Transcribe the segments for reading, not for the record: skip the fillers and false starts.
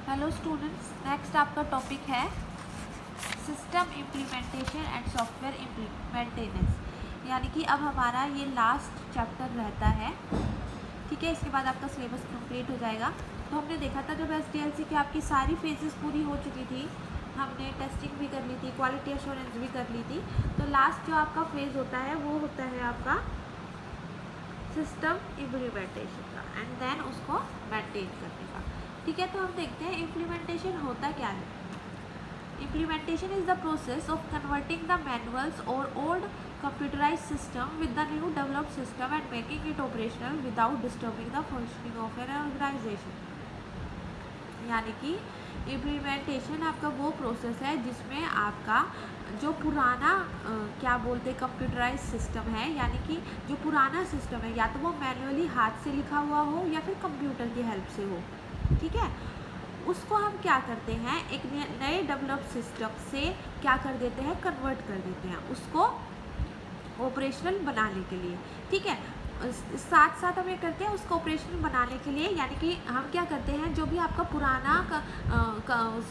Hello students, next आपका topic है system implementation and software maintenance. यानी कि अब हमारा ये लास्ट चैप्टर रहता है। ठीक है, इसके बाद आपका सिलेबस कंप्लीट हो जाएगा। तो हमने देखा था जब एसडीएलसी की आपकी सारी फेजेस पूरी हो चुकी थी, हमने टेस्टिंग भी कर ली थी, क्वालिटी एश्योरेंस भी कर ली थी। तो लास्ट जो आपका फेज होता है वो होता है आपका सिस्टम इम्प्लीमेंटेशन का, एंड देन उसको मेंटेन करने का। ठीक है, तो हम देखते हैं इम्प्लीमेंटेशन होता क्या है। Implementation is the process of converting the manuals और old computerise system with the new developed system and making it operational without disturbing the functioning of an organization. यानी कि इम्प्लीमेंटेशन आपका वो प्रोसेस है जिसमें आपका जो पुराना क्या बोलते हैं कंप्यूटराइज सिस्टम है, यानी कि जो पुराना सिस्टम है या तो वो मैनुअली हाथ से लिखा हुआ हो या फिर कंप्यूटर की हेल्प से हो। ठीक है, उसको हम क्या करते हैं, एक नए डेवलप सिस्टम से क्या कर देते हैं, कन्वर्ट कर देते हैं उसको ऑपरेशनल बनाने के लिए। ठीक है, साथ साथ हम ये करते हैं उसको ऑपरेशनल बनाने के लिए, यानी कि हम क्या करते हैं जो भी आपका पुराना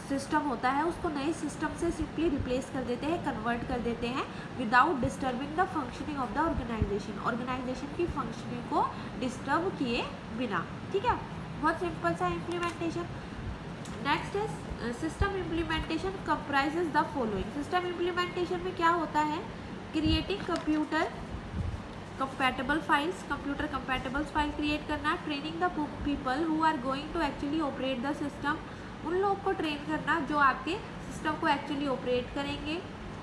सिस्टम होता है उसको नए सिस्टम से सिंपली रिप्लेस कर देते हैं, कन्वर्ट कर देते हैं without disturbing the functioning of the organization की फंक्शनिंग को डिस्टर्ब किए बिना। ठीक है, बहुत सिंपल सा इम्प्लीमेंटेशन। नेक्स्ट है system implementation comprises the following. System implementation में क्या होता है, creating computer compatible file create करना, training the people who are going to actually operate the system, उन लोगों को ट्रेन करना जो आपके सिस्टम को एक्चुअली ऑपरेट करेंगे,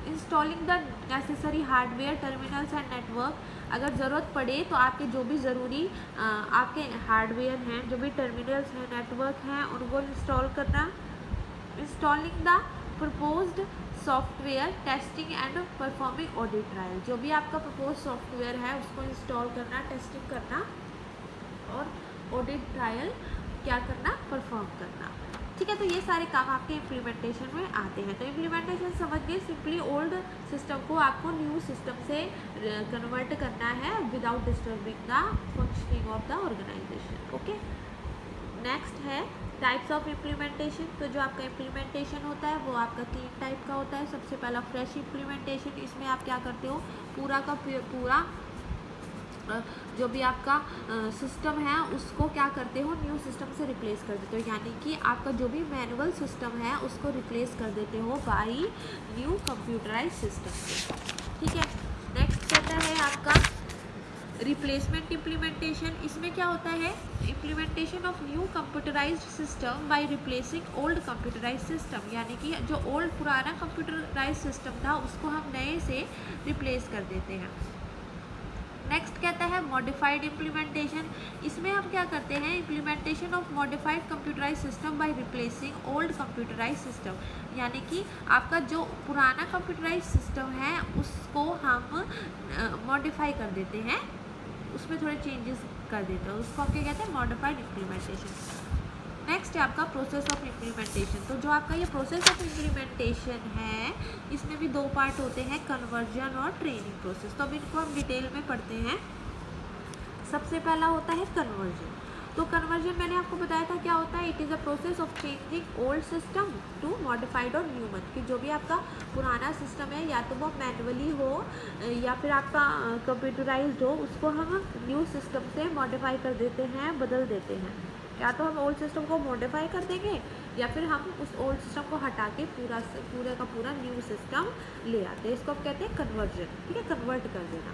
installing the necessary hardware terminals and network, अगर ज़रूरत पड़े तो आपके जो भी ज़रूरी आपके हार्डवेयर हैं, जो भी टर्मिनल्स हैं, नेटवर्क हैं, उनको इंस्टॉल करना, installing the proposed software, testing and performing audit trial, जो भी आपका प्रपोज सॉफ्टवेयर है उसको इंस्टॉल करना, टेस्टिंग करना और ऑडिट ट्रायल क्या करना, परफॉर्म करना। ठीक है, तो ये सारे काम आपके इम्प्लीमेंटेशन में आते हैं। तो इम्प्लीमेंटेशन समझ गए, सिंपली ओल्ड सिस्टम को आपको न्यू सिस्टम से कन्वर्ट करना है without disturbing the functioning of the organisation. Okay, next है टाइप्स ऑफ इम्प्लीमेंटेशन। तो जो आपका इम्प्लीमेंटेशन होता है वो आपका 3 टाइप का होता है। सबसे पहला फ्रेश इम्प्लीमेंटेशन, इसमें आप क्या करते हो, पूरा का पूरा जो भी आपका सिस्टम है उसको क्या करते हो, न्यू सिस्टम से रिप्लेस कर देते हो, यानी कि आपका जो भी मैनुअल सिस्टम है उसको रिप्लेस कर देते हो बाई न्यू कंप्यूटराइज सिस्टम से। ठीक है, नेक्स्ट कहता है आपका रिप्लेसमेंट इम्प्लीमेंटेशन। इसमें क्या होता है, implementation of new computerised system by replacing old computerised system, यानी कि जो ओल्ड पुराना कंप्यूटराइज्ड सिस्टम था उसको हम नए से रिप्लेस कर देते हैं। नेक्स्ट कहता है मॉडिफाइड इम्प्लीमेंटेशन। इसमें हम क्या करते हैं, implementation of modified computerise system by replacing old computerise system, यानी कि आपका जो पुराना कंप्यूटराइज सिस्टम है उसको हम मॉडिफाई कर देते हैं, उसमें थोड़े चेंजेस कर देते हैं, उसको हम क्या कहते हैं, मॉडिफाइड इम्प्लीमेंटेशन। नेक्स्ट है आपका प्रोसेस ऑफ इम्प्लीमेंटेशन। तो जो आपका ये प्रोसेस ऑफ इम्प्लीमेंटेशन है इसमें भी 2 पार्ट होते हैं, कन्वर्जन और ट्रेनिंग प्रोसेस। तो अब इनको हम डिटेल में पढ़ते हैं। सबसे पहला होता है कन्वर्जन। तो कन्वर्जन मैंने आपको बताया था क्या होता है, it is a process of changing old system to modified और न्यू वन, कि जो भी आपका पुराना सिस्टम है या तो वो मैनुअली हो या फिर आपका कंप्यूटराइज्ड हो, उसको हम न्यू सिस्टम से मॉडिफाई कर देते हैं, बदल देते हैं। या तो हम ओल्ड सिस्टम को मॉडिफाई कर देंगे या फिर हम उस ओल्ड सिस्टम को हटा के पूरे का पूरा न्यू सिस्टम ले आते हैं, इसको हम कहते हैं कन्वर्जन। ठीक है, कन्वर्ट कर देना।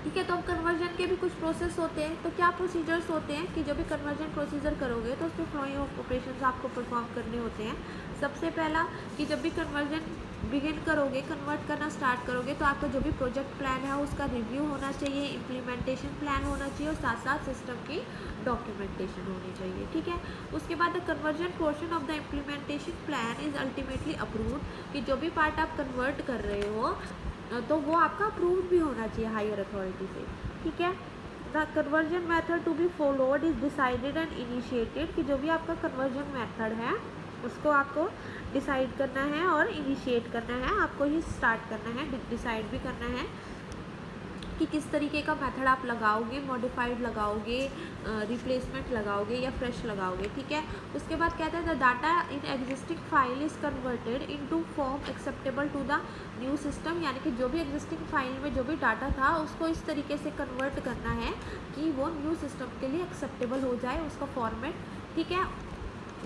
ठीक है, तो अब कन्वर्जन के भी कुछ प्रोसेस होते हैं। तो क्या प्रोसीजर्स होते हैं कि जब भी कन्वर्जन प्रोसीजर करोगे तो उसमें फ्लोइंग ऑपरेशंस आपको परफॉर्म करने होते हैं। सबसे पहला कि जब भी कन्वर्जन बिगिन करोगे, कन्वर्ट करना स्टार्ट करोगे, तो आपका जो भी प्रोजेक्ट प्लान है उसका रिव्यू होना चाहिए, इम्प्लीमेंटेशन प्लान होना चाहिए और साथ साथ सिस्टम की डॉक्यूमेंटेशन होनी चाहिए। ठीक है, उसके बाद the conversion portion of the implementation plan is ultimately approved, कि जो भी पार्ट आप कन्वर्ट कर रहे हो तो वो आपका अप्रूव्ड भी होना चाहिए हायर अथॉरिटी से। ठीक है, the conversion method to be followed is decided and initiated, कि जो भी आपका कन्वर्जन मेथड है उसको आपको डिसाइड करना है और इनिशिएट करना है, आपको ही स्टार्ट करना है, डिसाइड भी करना है। कि किस तरीके का मेथड आप लगाओगे, मॉडिफाइड लगाओगे, रिप्लेसमेंट लगाओगे या फ्रेश लगाओगे, ठीक है। उसके बाद कहते हैं the data in existing file is converted into form acceptable to the new system, यानी कि जो भी एग्जिस्टिंग फाइल में जो भी डाटा था उसको इस तरीके से कन्वर्ट करना है कि वो न्यू सिस्टम के लिए एक्सेप्टेबल हो जाए उसका फॉर्मेट, ठीक है।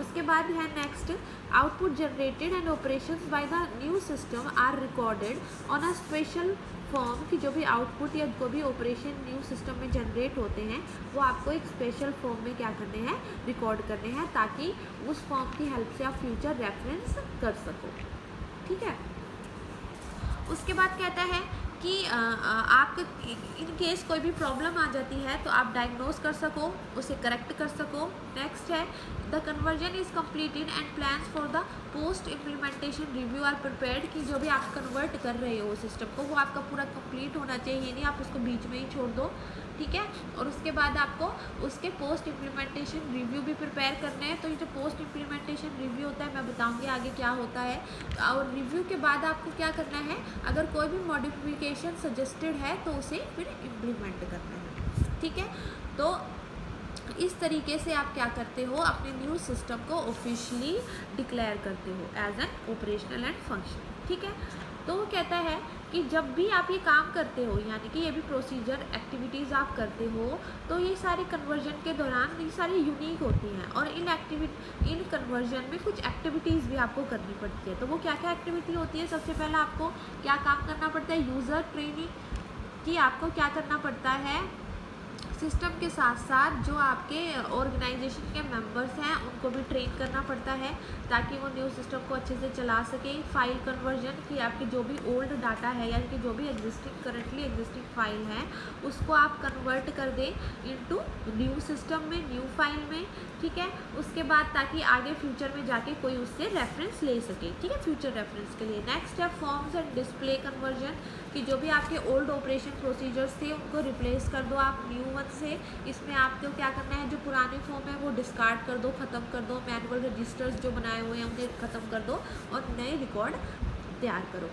उसके बाद है next, output generated and operations by the new system are recorded on a special form, कि जो भी आउटपुट या जो भी ऑपरेशन न्यू सिस्टम में जनरेट होते हैं वो आपको एक स्पेशल फॉर्म में क्या करने हैं, रिकॉर्ड करने हैं, ताकि उस फॉर्म की हेल्प से आप फ्यूचर रेफरेंस कर सको, ठीक है। उसके बाद कहता है कि आप इन केस कोई भी प्रॉब्लम आ जाती है तो आप डायग्नोज कर सको, उसे करेक्ट कर सको। नेक्स्ट है the conversion is completed and plans for the post implementation review are prepared, कि जो भी आप कन्वर्ट कर रहे हो सिस्टम को वो आपका पूरा कंप्लीट होना चाहिए, नहीं आप उसको बीच में ही छोड़ दो, ठीक है। और उसके बाद आपको उसके पोस्ट इम्प्लीमेंटेशन रिव्यू भी प्रिपेयर करने हैं। तो ये जो पोस्ट इम्प्लीमेंटेशन रिव्यू होता है मैं बताऊंगी आगे क्या होता है, और रिव्यू के बाद आपको क्या करना है, अगर कोई भी मॉडिफिकेशन सजेस्टेड है तो उसे फिर इम्प्लीमेंट करना है, ठीक है। तो इस तरीके से आप क्या करते हो, अपने न्यू सिस्टम को ऑफिशियली डिक्लेयर करते हो as an operational and function, ठीक है। तो वो कहता है कि जब भी आप ये काम करते हो, यानी कि ये भी प्रोसीजर एक्टिविटीज़ आप करते हो, तो ये सारे कन्वर्जन के दौरान ये सारी यूनिक होती हैं, और इन कन्वर्जन में कुछ एक्टिविटीज़ भी आपको करनी पड़ती है। तो वो क्या क्या एक्टिविटी होती है, सबसे पहले आपको क्या काम करना पड़ता है, यूज़र ट्रेनिंग, कि आपको क्या करना पड़ता है, सिस्टम के साथ साथ जो आपके ऑर्गेनाइजेशन के मेंबर्स हैं उनको भी ट्रेन करना पड़ता है ताकि वो न्यू सिस्टम को अच्छे से चला सकें। फाइल कन्वर्जन, कि आपकी जो भी ओल्ड डाटा है यानी कि जो भी करंटली एग्जिस्टिंग फाइल है उसको आप कन्वर्ट कर दें इनटू न्यू सिस्टम में, न्यू फाइल में, ठीक है। उसके बाद ताकि आगे फ्यूचर में जाके कोई उससे रेफरेंस ले सके, ठीक है, फ्यूचर रेफरेंस के लिए। नेक्स्ट है फॉर्म्स एंड डिस्प्ले कन्वर्जन, कि जो भी आपके ओल्ड ऑपरेशन प्रोसीजर्स थे उनको रिप्लेस कर दो आप न्यू वन से। इसमें आपको क्या करना है, जो पुराने फॉर्म है वो डिस्कार्ड कर दो, ख़त्म कर दो, मैनुअल रजिस्टर्स जो बनाए हुए हैं उन्हें ख़त्म कर दो और नए रिकॉर्ड तैयार करो।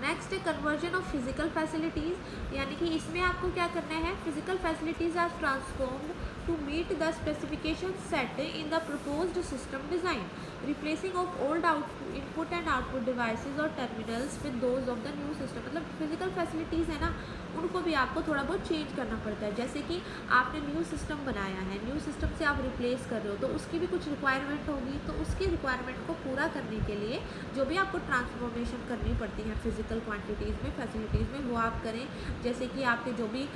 नेक्स्ट है कन्वर्जन ऑफ फिजिकल फैसिलिटीज़, यानी कि इसमें आपको क्या करना है, physical facilities are transformed to meet the specification set in the proposed system design, replacing of old input and output devices और terminals with those of the new system. मतलब physical facilities है ना, उनको भी आपको थोड़ा बहुत चेंज करना पड़ता है। जैसे कि आपने न्यू सिस्टम बनाया है, न्यू सिस्टम से आप रिप्लेस कर रहे हो तो उसकी भी कुछ रिक्वायरमेंट होगी, तो उसकी रिक्वायरमेंट को पूरा करने के लिए जो भी आपको ट्रांसफॉर्मेशन करनी पड़ती है फिजिकल क्वांटिटीज़ में, फैसिलिटीज़ में, वो आप करें। जैसे कि आपके जो भी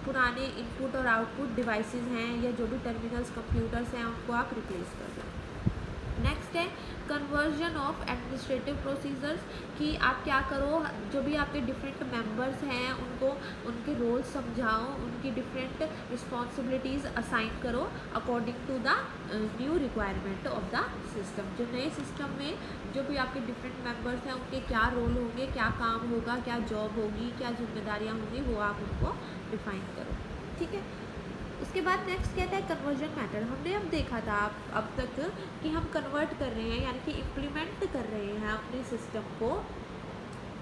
पुराने इनपुट और आउटपुट डिवाइसेस हैं या जो भी टर्मिनल्स, कंप्यूटर्स हैं, उनको आप रिप्लेस कर दो। नेक्स्ट है कन्वर्जन ऑफ एडमिनिस्ट्रेटिव प्रोसीजर्स, कि आप क्या करो, जो भी आपके डिफरेंट मेंबर्स हैं उनको उनके रोल समझाओ, उनकी डिफरेंट रिस्पॉन्सिबिलिटीज़ असाइन करो according to the new requirement of the system. जो नए सिस्टम में जो भी आपके डिफरेंट मेंबर्स हैं उनके क्या रोल होंगे, क्या काम होगा, क्या जॉब होगी, क्या जिम्मेदारियाँ होंगी, वो आप उनको डिफाइन करो, ठीक है। उसके बाद नेक्स्ट कहता है कन्वर्जन मेथड। हमने अब देखा था अब तक कि हम कन्वर्ट कर रहे हैं, यानी कि इम्प्लीमेंट कर रहे हैं अपने सिस्टम को,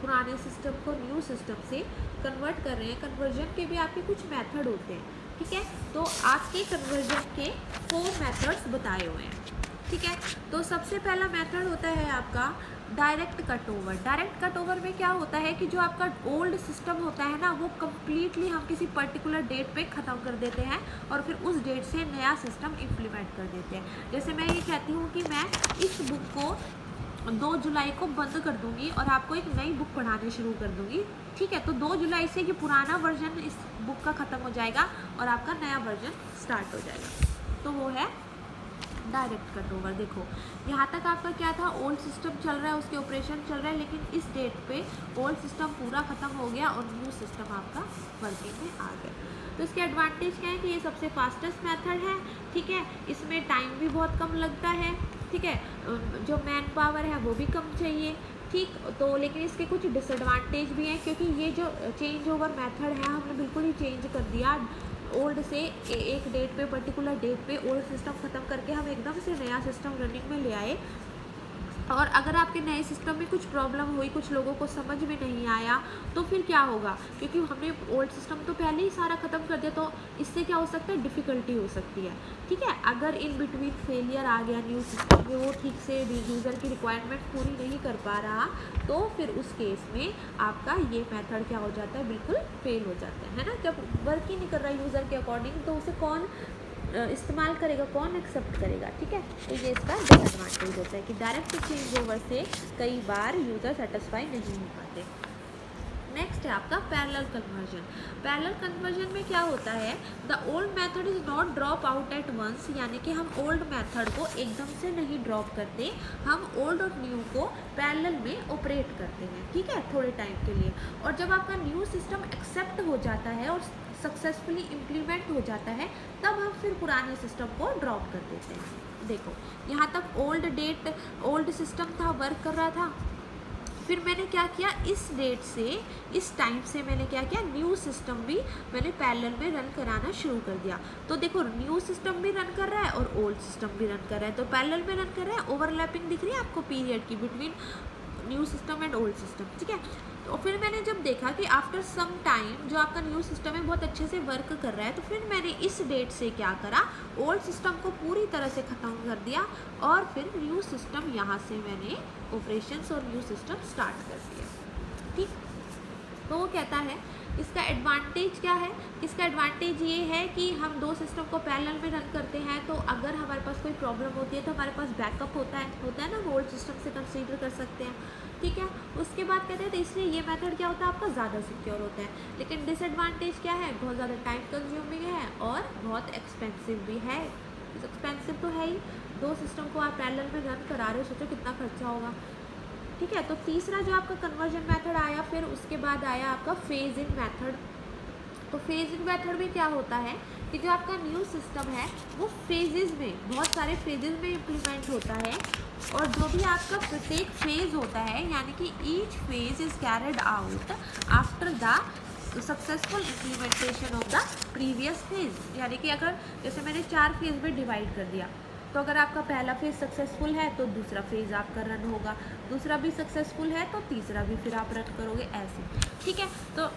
पुराने सिस्टम को न्यू सिस्टम से कन्वर्ट कर रहे हैं। कन्वर्जन के भी आपके कुछ मेथड होते हैं, ठीक है। तो आपके कन्वर्जन के 4 मेथड्स बताए हुए हैं, ठीक है। तो सबसे पहला मेथड होता है आपका direct cut over. Direct cut over में क्या होता है कि जो आपका ओल्ड सिस्टम होता है ना, वो कम्प्लीटली हम किसी पर्टिकुलर डेट पे ख़त्म कर देते हैं और फिर उस डेट से नया सिस्टम इम्प्लीमेंट कर देते हैं। जैसे मैं ये कहती हूँ कि मैं इस बुक को 2 जुलाई को बंद कर दूँगी और आपको एक नई बुक पढ़ानी शुरू कर दूँगी, ठीक है। तो 2 जुलाई से ये पुराना वर्जन इस बुक का ख़त्म हो जाएगा और आपका नया वर्जन स्टार्ट हो जाएगा। तो वो है डायरेक्ट कट ओवर। देखो यहाँ तक आपका क्या था, ओल्ड सिस्टम चल रहा है, उसके ऑपरेशन चल रहा है, लेकिन इस डेट पे ओल्ड सिस्टम पूरा ख़त्म हो गया और न्यू सिस्टम आपका वर्किंग में आ गया। तो इसके एडवांटेज क्या है कि ये सबसे फास्टेस्ट मेथड है, ठीक है। इसमें टाइम भी बहुत कम लगता है, ठीक है। जो मैन पावर है वो भी कम चाहिए, ठीक। तो लेकिन इसके कुछ डिसएडवांटेज भी हैं, क्योंकि ये जो चेंज ओवर मेथड है हमने बिल्कुल ही चेंज कर दिया। ओल्ड से एक डेट पे, पर्टिकुलर डेट पे ओल्ड सिस्टम ख़त्म करके हम एकदम से नया सिस्टम रनिंग में ले आए, और अगर आपके नए सिस्टम में कुछ प्रॉब्लम हुई, कुछ लोगों को समझ में नहीं आया, तो फिर क्या होगा, क्योंकि हमने ओल्ड सिस्टम तो पहले ही सारा ख़त्म कर दिया, तो इससे क्या हो सकता है, डिफ़िकल्टी हो सकती है। ठीक है, अगर इन बिटवीन फेलियर आ गया न्यू सिस्टम में, वो ठीक से यूज़र की रिक्वायरमेंट पूरी नहीं कर पा रहा, तो फिर उस केस में आपका ये मेथड क्या हो जाता है, बिल्कुल फेल हो जाता है ना। जब वर्क ही नहीं कर रहा यूज़र के अकॉर्डिंग, तो उसे कौन इस्तेमाल करेगा, कौन एक्सेप्ट करेगा। ठीक है, तो ये इसका डिसएडवांटेज होता है कि डायरेक्ट चेंज ओवर से कई बार यूज़र सेटिस्फाई नहीं हो पाते। नेक्स्ट है आपका पैरेलल कन्वर्जन। पैरेलल कन्वर्जन में क्या होता है, the old method is not drop out at once, यानी कि हम ओल्ड मेथड को एकदम से नहीं ड्रॉप करते, हम ओल्ड और न्यू को पैरेलल में ऑपरेट करते हैं। ठीक है, थोड़े टाइम के लिए, और जब आपका न्यू सिस्टम एक्सेप्ट हो जाता है और सक्सेसफुली इम्प्लीमेंट हो जाता है, तब हम फिर पुराने सिस्टम को ड्रॉप कर देते हैं। देखो यहाँ तक ओल्ड सिस्टम था, वर्क कर रहा था, फिर मैंने क्या किया, इस डेट से, इस टाइम से मैंने क्या किया, न्यू सिस्टम भी मैंने पैरेलल में रन कराना शुरू कर दिया। तो देखो न्यू सिस्टम भी रन कर रहा है और ओल्ड सिस्टम भी रन कर रहा है, तो पैरेलल में रन कर रहा है। ओवरलैपिंग दिख रही है आपको पीरियड की between new system and old system. ठीक है, तो फिर मैंने जब देखा कि आफ्टर सम टाइम जो आपका न्यू सिस्टम है बहुत अच्छे से वर्क कर रहा है, तो फिर मैंने इस डेट से क्या करा, ओल्ड सिस्टम को पूरी तरह से ख़त्म कर दिया, और फिर न्यू सिस्टम यहाँ से मैंने ऑपरेशंस और न्यू सिस्टम स्टार्ट कर दिया। ठीक, तो वो कहता है इसका एडवांटेज क्या है, इसका एडवांटेज ये है कि हम दो सिस्टम को पैरेलल में रन करते हैं, तो अगर हमारे पास कोई प्रॉब्लम होती है तो हमारे पास बैकअप होता है ना, ओल्ड सिस्टम से कंसीडर कर सकते हैं। ठीक है, उसके बाद कहते हैं तो इसलिए ये मेथड क्या होता है, आपका ज़्यादा सिक्योर होता है। लेकिन डिसएडवांटेज क्या है, बहुत ज़्यादा टाइम कंज्यूमिंग है और बहुत एक्सपेंसिव भी है। एक्सपेंसिव तो है ही, दो सिस्टम को आप पैरेलल में रन करा रहे हो, सोचो कितना खर्चा होगा। ठीक है, तो तीसरा जो आपका कन्वर्जन मेथड आया, फिर उसके बाद आया आपका फेज इन मेथड। तो फेज इन मेथड में क्या होता है कि जो आपका न्यू सिस्टम है वो फेजेस में, बहुत सारे फेजेस में इम्प्लीमेंट होता है, और जो भी आपका प्रत्येक फेज होता है, यानी कि each phase is carried out after the successful implementation of the previous phase. यानी कि अगर जैसे मैंने 4 फेज में डिवाइड कर दिया, तो अगर आपका पहला फेज सक्सेसफुल है तो दूसरा फेज आपका रन होगा, दूसरा भी सक्सेसफुल है तो तीसरा भी फिर आप रन करोगे, ऐसे। ठीक है, तो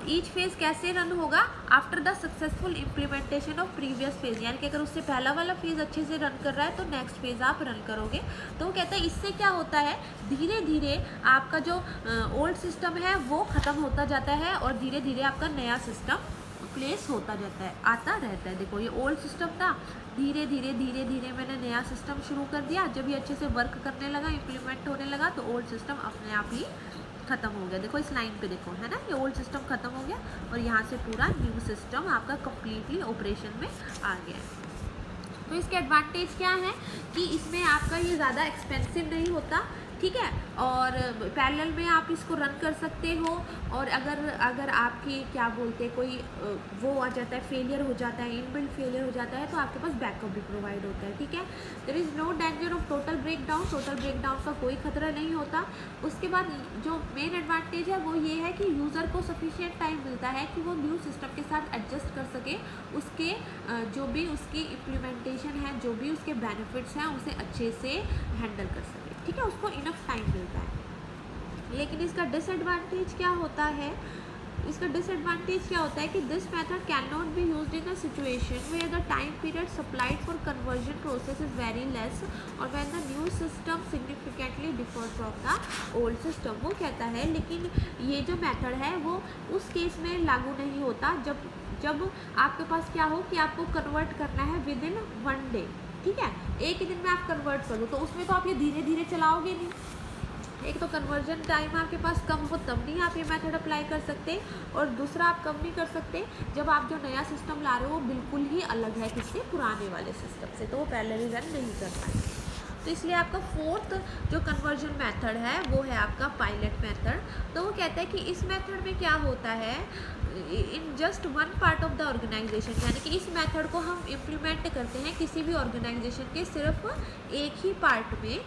ईच फेज कैसे रन होगा, after the successful implementation of previous phase, यानी कि अगर उससे पहला वाला फेज अच्छे से रन कर रहा है तो नेक्स्ट फेज आप रन करोगे। तो वो कहते हैं इससे क्या होता है, धीरे धीरे आपका जो ओल्ड सिस्टम है वो ख़त्म होता जाता है, और धीरे धीरे आपका नया सिस्टम प्लेस होता जाता है, आता रहता है। देखो ये ओल्ड सिस्टम था, धीरे धीरे मैंने नया सिस्टम शुरू कर दिया, जब ये अच्छे से वर्क करने लगा, इम्प्लीमेंट होने लगा, तो ओल्ड सिस्टम अपने आप ही ख़त्म हो गया। देखो इस लाइन पे देखो, है ना, ये ओल्ड सिस्टम ख़त्म हो गया और यहाँ से पूरा न्यू सिस्टम आपका कम्प्लीटली ऑपरेशन में आ गया है। तो इसके एडवांटेज क्या है कि इसमें आपका ये ज़्यादा एक्सपेंसिव नहीं होता। ठीक है, और पैरेलल में आप इसको रन कर सकते हो, और अगर आपकी क्या बोलते हैं कोई वो आ जाता है, फेलियर हो जाता है, इनबिल्ट फेलियर हो जाता है, तो आपके पास बैकअप भी प्रोवाइड होता है। ठीक है, there is no danger of total breakdown का कोई खतरा नहीं होता। उसके बाद जो मेन एडवांटेज है वो ये है कि यूज़र को सफिशिएंट टाइम मिलता है कि वो न्यू सिस्टम के साथ एडजस्ट कर सके, उसके जो भी उसकी इम्प्लीमेंटेशन है, जो भी उसके बेनिफिट्स हैं, उसे अच्छे से हैंडल कर सके। ठीक है, उसको इनफ टाइम मिलता है। लेकिन इसका डिसएडवांटेज क्या होता है, इसका डिसएडवांटेज क्या होता है कि this method can not be used in a situation where the time period supplied for conversion process is very less, और when the new system significantly differs from the old system. वो कहता है लेकिन ये जो मेथड है वो उस केस में लागू नहीं होता जब आपके पास क्या हो कि आपको कन्वर्ट करना है विद इन 1 डे। ठीक है, एक ही दिन में आप कन्वर्ट करो, तो उसमें तो आप ये धीरे धीरे चलाओगे नहीं। एक तो कन्वर्जन टाइम आपके पास कम हो तब नहीं आप ये मेथड अप्लाई कर सकते, और दूसरा आप कम नहीं कर सकते जब आप जो नया सिस्टम ला रहे हो वो बिल्कुल ही अलग है किससे, पुराने वाले सिस्टम से, तो वो पैरेलली रन नहीं कर पाएंगे। तो इसलिए आपका फोर्थ जो कन्वर्जन मेथड है वो है आपका पायलट मेथड। तो वो कहता है कि इस मेथड में क्या होता है, in just 1 part of the organization, यानी कि इस मेथड को हम इम्प्लीमेंट करते हैं किसी भी ऑर्गेनाइजेशन के सिर्फ एक ही पार्ट में,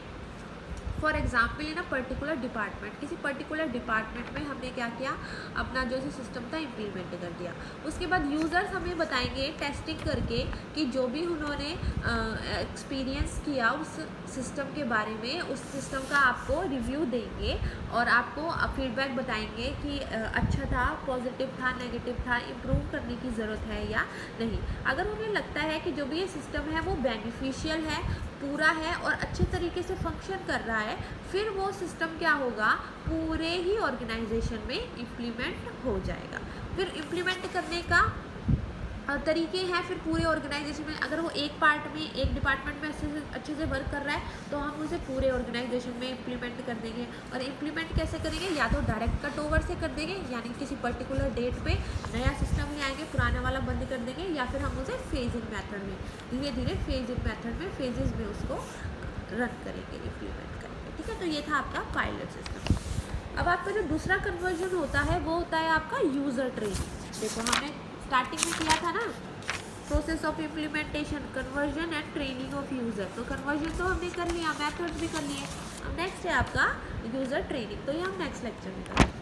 for example in a particular department, किसी पर्टिकुलर डिपार्टमेंट में हमने क्या किया, अपना जो सिस्टम था इम्प्लीमेंट कर दिया। उसके बाद यूज़र्स हमें बताएंगे टेस्टिंग करके कि जो भी उन्होंने एक्सपीरियंस किया उस सिस्टम के बारे में, उस सिस्टम का आपको रिव्यू देंगे और आपको फीडबैक बताएंगे कि अच्छा था, पॉजिटिव था, नेगेटिव था, इम्प्रूव करने की ज़रूरत है या नहीं। अगर उन्हें लगता है कि जो भी ये सिस्टम है वो बेनिफिशियल है, पूरा है और अच्छे तरीके से फंक्शन कर रहा है, फिर वो सिस्टम क्या होगा, पूरे ही ऑर्गेनाइजेशन में इम्प्लीमेंट हो जाएगा। फिर इम्प्लीमेंट करने का तरीके हैं फिर पूरे ऑर्गेनाइजेशन में। अगर वो एक पार्ट में, एक डिपार्टमेंट में अच्छे से वर्क कर रहा है तो हम उसे पूरे ऑर्गेनाइजेशन में इम्प्लीमेंट कर देंगे। और इम्प्लीमेंट कैसे करेंगे, या तो डायरेक्ट कट ओवर से कर देंगे, यानी किसी पर्टिकुलर डेट पे नया सिस्टम ले आएंगे, पुराना वाला बंद कर देंगे, या फिर हम उसे फेजिंग मेथड में, धीरे धीरे फेजिंग मेथड में, फेजेस में उसको रन करेंगे, इम्प्लीमेंट करेंगे। ठीक है, तो ये था आपका पायलट सिस्टम। अब आपका जो दूसरा कन्वर्जन होता है वो होता है आपका यूज़र ट्रेनिंग। देखो हमने स्टार्टिंग में किया था ना, process of implementation, conversion and training of user. तो कन्वर्जन तो हमने कर लिया, मेथड्स भी कर लिए। अब नेक्स्ट है आपका यूज़र ट्रेनिंग, तो ये हम नेक्स्ट लेक्चर में करेंगे।